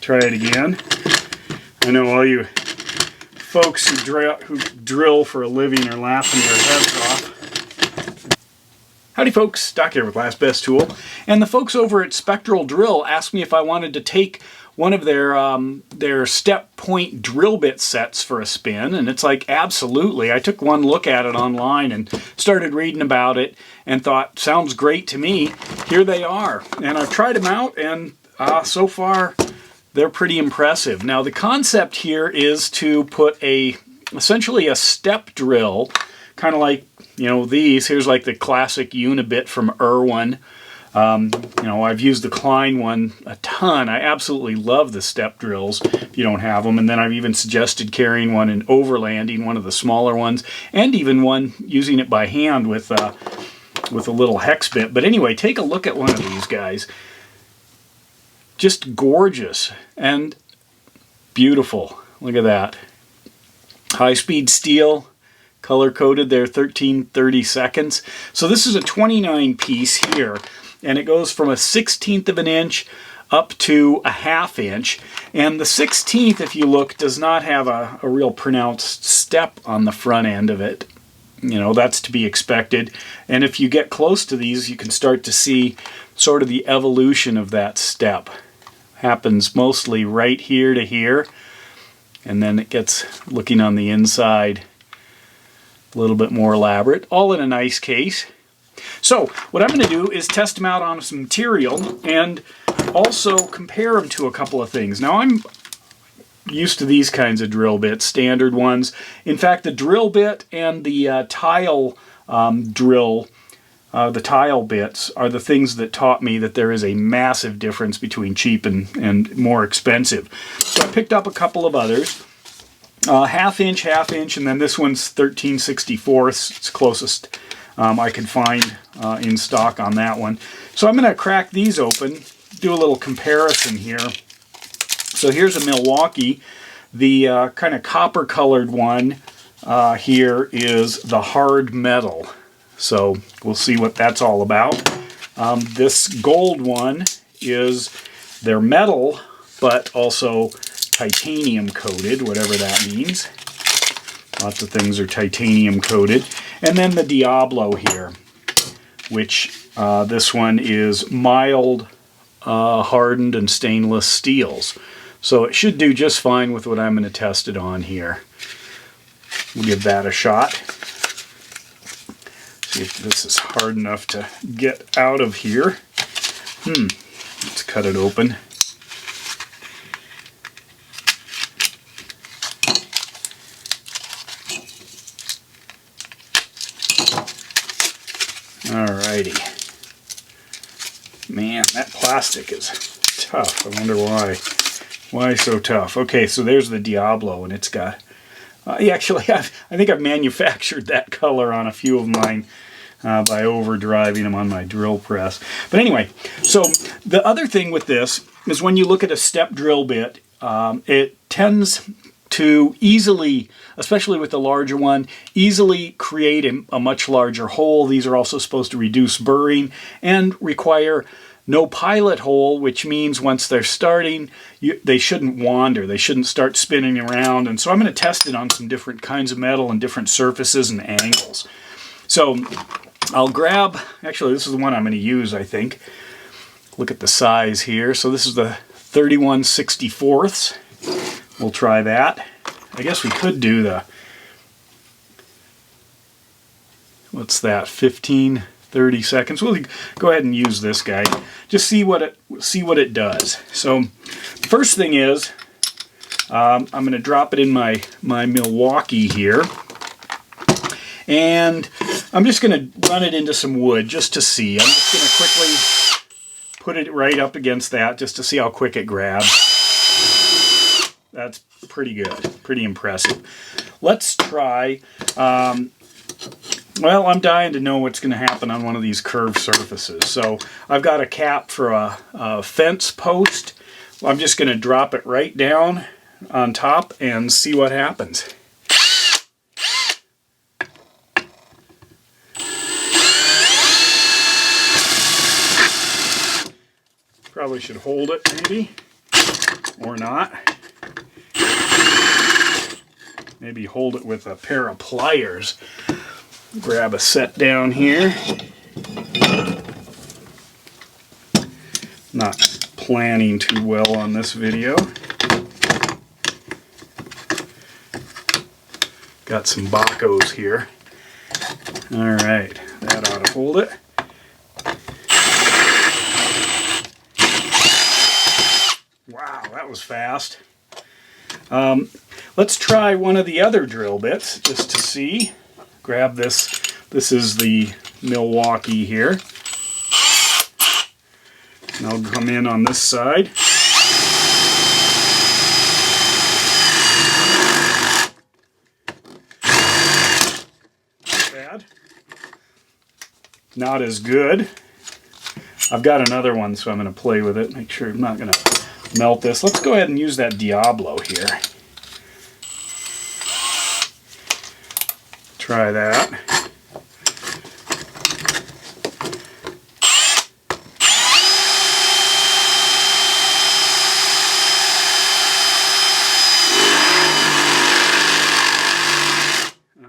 Try it again. I know all you folks who drill for a living are laughing their heads off. Howdy folks, Doc here with Last Best Tool. And the folks over at Spectral Drill asked me if I wanted to take one of their step point drill bit sets for a spin, and it's like, absolutely. I took one look at it online and started reading about it and thought, sounds great to me. Here they are. And I've tried them out, and so far they're pretty impressive. Now the concept here is to put essentially a step drill, kind of like, you know, these. Here's like the classic Unibit from Irwin. You know, I've used the Klein one a ton. I absolutely love the step drills if you don't have them. And then I've even suggested carrying one and overlanding, one of the smaller ones, and even one using it by hand with a little hex bit. But anyway, take a look at one of these guys. Just gorgeous and beautiful. Look at that. High-speed steel. Color-coded there, 1330 seconds. So this is a 29 piece here, and it goes from a 1/16 of an inch up to a 1/2 inch. And the 16th, if you look, does not have a real pronounced step on the front end of it. You know, that's to be expected. And if you get close to these, you can start to see sort of the evolution of that step. Happens mostly right here to here, and then it gets, looking on the inside, a little bit more elaborate, all in a nice case. So what I'm going to do is test them out on some material and also compare them to a couple of things. Now I'm used to these kinds of drill bits, standard ones. In fact, the drill bit and the tile drill, the tile bits, are the things that taught me that there is a massive difference between cheap and more expensive. So I picked up a couple of others. 1/2 inch, and then this one's 13/64. It's closest I could find in stock on that one. So I'm going to crack these open, do a little comparison here. So here's a Milwaukee. The kind of copper colored one here is the hard metal. So we'll see what that's all about. This gold one is their metal, but also titanium coated, whatever that means. Lots of things are titanium coated. And then the Diablo here, which this one is mild hardened and stainless steels. So it should do just fine with what I'm going to test it on here. We'll give that a shot. See if this is hard enough to get out of here. Let's cut it open. Alrighty. Man, that plastic is tough. I wonder why. Why so tough? Okay, so there's the Diablo, and it's got... actually, I think I've manufactured that color on a few of mine by overdriving them on my drill press. But anyway, so the other thing with this is when you look at a step drill bit, it tends to easily, especially with the larger one, easily create a much larger hole. These are also supposed to reduce burring and require no pilot hole, which means once they're starting, they shouldn't wander. They shouldn't start spinning around. And so I'm going to test it on some different kinds of metal and different surfaces and angles. So I'll grab, actually this is the one I'm going to use, I think. Look at the size here. So this is the 31/64. We'll try that. I guess we could do the, what's that, 15-30 seconds. We'll go ahead and use this guy. Just see what it does. So first thing is, I'm going to drop it in my Milwaukee here, and I'm just going to run it into some wood just to see. I'm just going to quickly put it right up against that just to see how quick it grabs. That's pretty good, pretty impressive. Let's try, well, I'm dying to know what's going to happen on one of these curved surfaces. So I've got a cap for a fence post. I'm just going to drop it right down on top and see what happens. Probably should hold it, maybe. or not. Maybe hold it with a pair of pliers. Grab a set down here. Not planning too well on this video. Got some Bacos here. Alright, that ought to hold it. Wow, that was fast. Let's try one of the other drill bits just to see. Grab this. This is the Milwaukee here. And I'll come in on this side. Not bad. Not as good. I've got another one, so I'm going to play with it. Make sure I'm not going to melt this. Let's go ahead and use that Diablo here. Try that.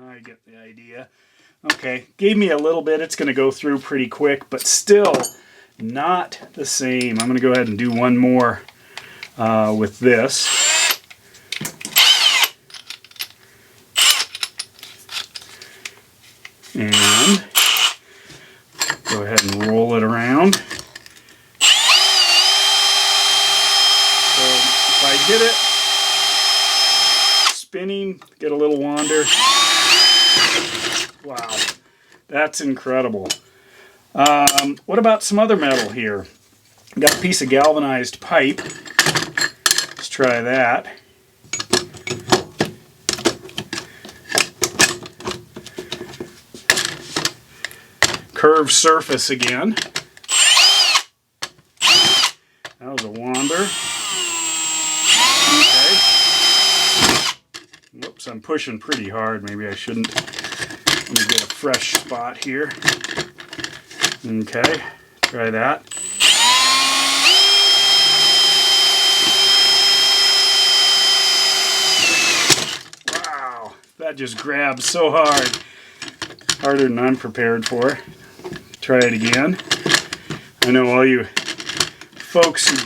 I get the idea. Okay, gave me a little bit. It's going to go through pretty quick, but still not the same. I'm going to go ahead and do one more with this. And go ahead and roll it around. So if I hit it, spinning, get a little wander. Wow, that's incredible. What about some other metal here? Got a piece of galvanized pipe. Let's try that. Curved surface again. That was a wander. Okay. Whoops, I'm pushing pretty hard. Maybe I shouldn't. Let me get a fresh spot here. Okay, try that. Wow, that just grabs so hard. Harder than I'm prepared for. Try it again. I know all you folks who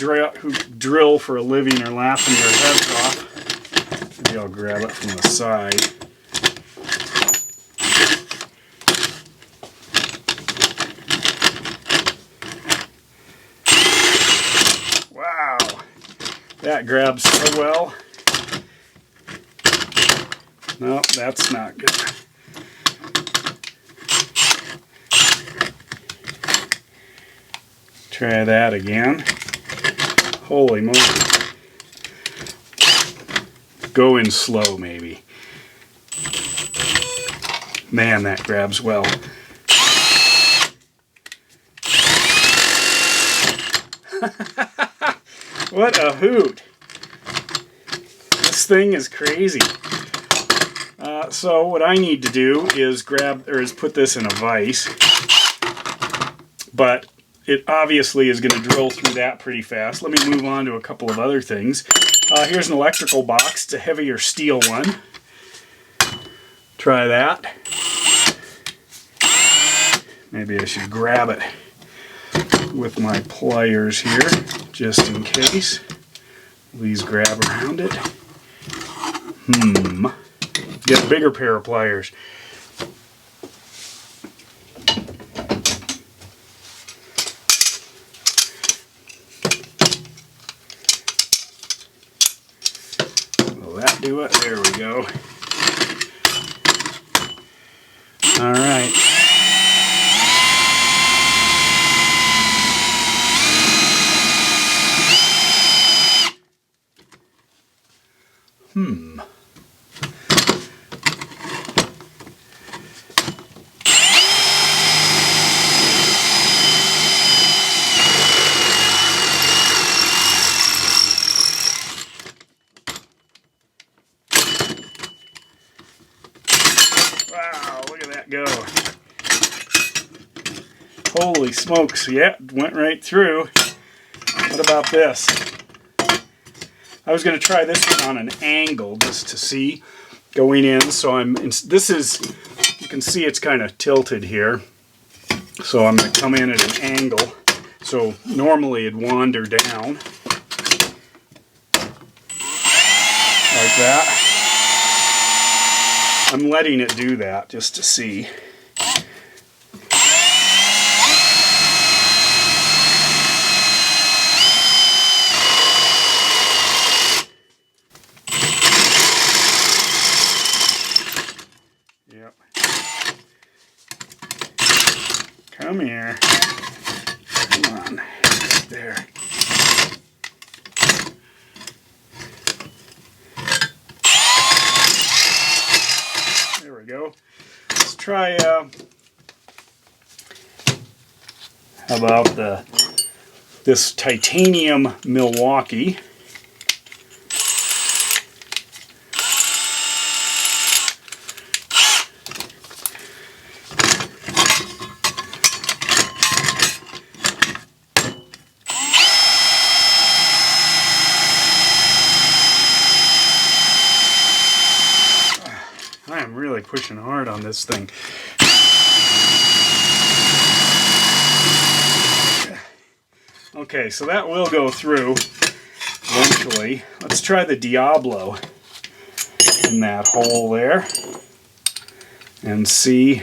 drill for a living are laughing their heads off. Maybe I'll grab it from the side. Wow, that grabs so well. No, that's not good. Try that again. Holy moly. Go in slow, maybe. Man, that grabs well. What a hoot. This thing is crazy. So what I need to do is put this in a vise. But it obviously is going to drill through that pretty fast. Let me move on to a couple of other things. Here's an electrical box. It's a heavier steel one. Try that. Maybe I should grab it with my pliers here, just in case. Please grab around it. Get a bigger pair of pliers. Do it. There we go. All right. Wow, look at that go. Holy smokes, yeah, went right through. What about this? I was going to try this one on an angle just to see going in. So this is, you can see it's kind of tilted here. So I'm going to come in at an angle. So normally it'd wander down like that. I'm letting it do that just to see. Yep. Come here. Come on. Right there. There we go. Let's try, how about this titanium Milwaukee. I am really pushing hard on this thing. Okay, so that will go through eventually. Let's try the Diablo in that hole there and see.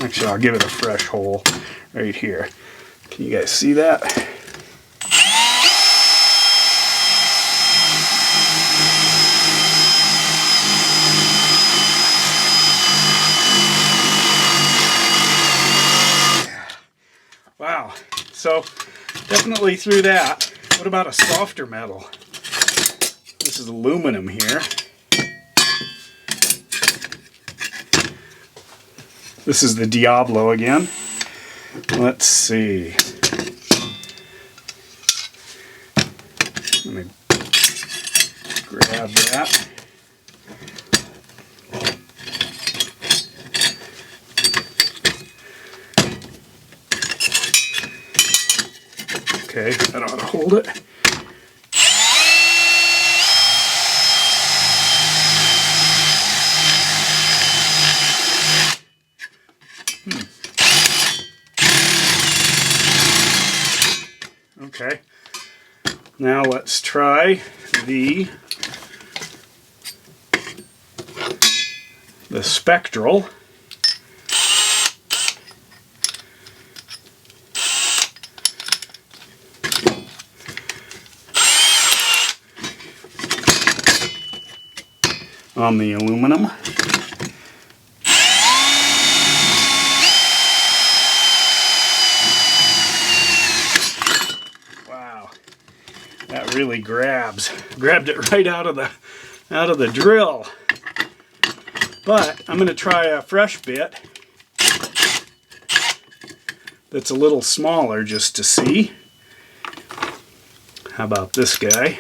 Actually, I'll give it a fresh hole right here. Can you guys see that? Wow, so definitely through that. What about a softer metal? This is aluminum here. This is the Diablo again. Let's see. Let me grab that. Okay, that ought to hold it. Okay, now let's try the Spectral. On the aluminum. Wow, that really grabbed it right out of the drill. But I'm going to try a fresh bit that's a little smaller just to see. How about this guy?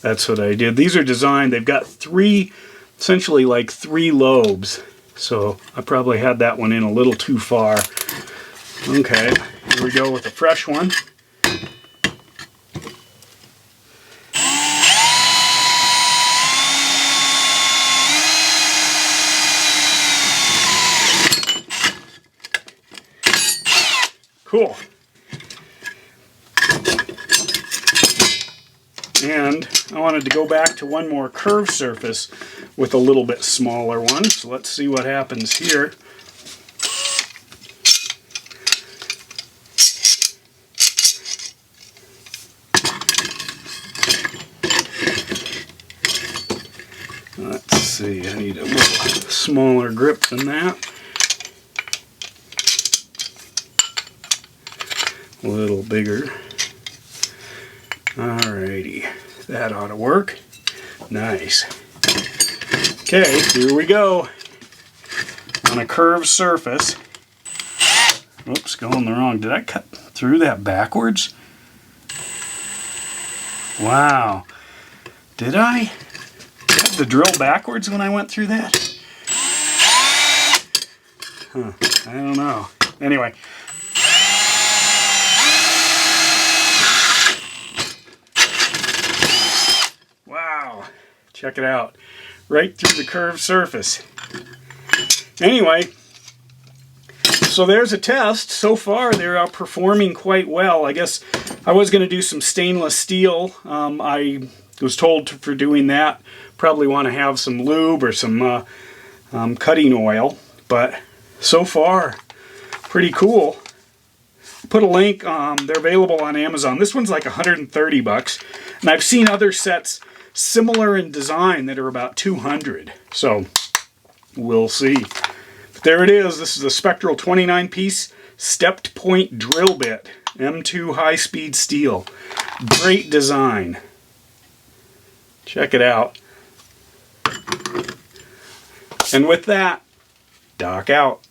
That's what I did. These are designed, they've got essentially like three lobes. So I probably had that one in a little too far. Okay, here we go with a fresh one. Cool. And I wanted to go back to one more curved surface with a little bit smaller one. So let's see what happens here. Let's see, I need a little smaller grip than that. A little bigger. Alrighty, that ought to work. Nice. Okay, here we go. On a curved surface. Oops, going the wrong. Did I cut through that backwards? Wow. Did I? must have drilled backwards when I went through that. Huh, I don't know. Anyway. Wow, check it out. Right through the curved surface. Anyway, so there's a test. So far they're performing quite well. I guess I was going to do some stainless steel. I was told for doing that probably want to have some lube or some cutting oil, but so far pretty cool. Put a link, they're available on Amazon. This one's like 130 bucks, and I've seen other sets similar in design that are about 200, so we'll see. But there it is. This is a Spectral 29-piece stepped point drill bit, M2 high-speed steel. Great design. Check it out. And with that, Doc out.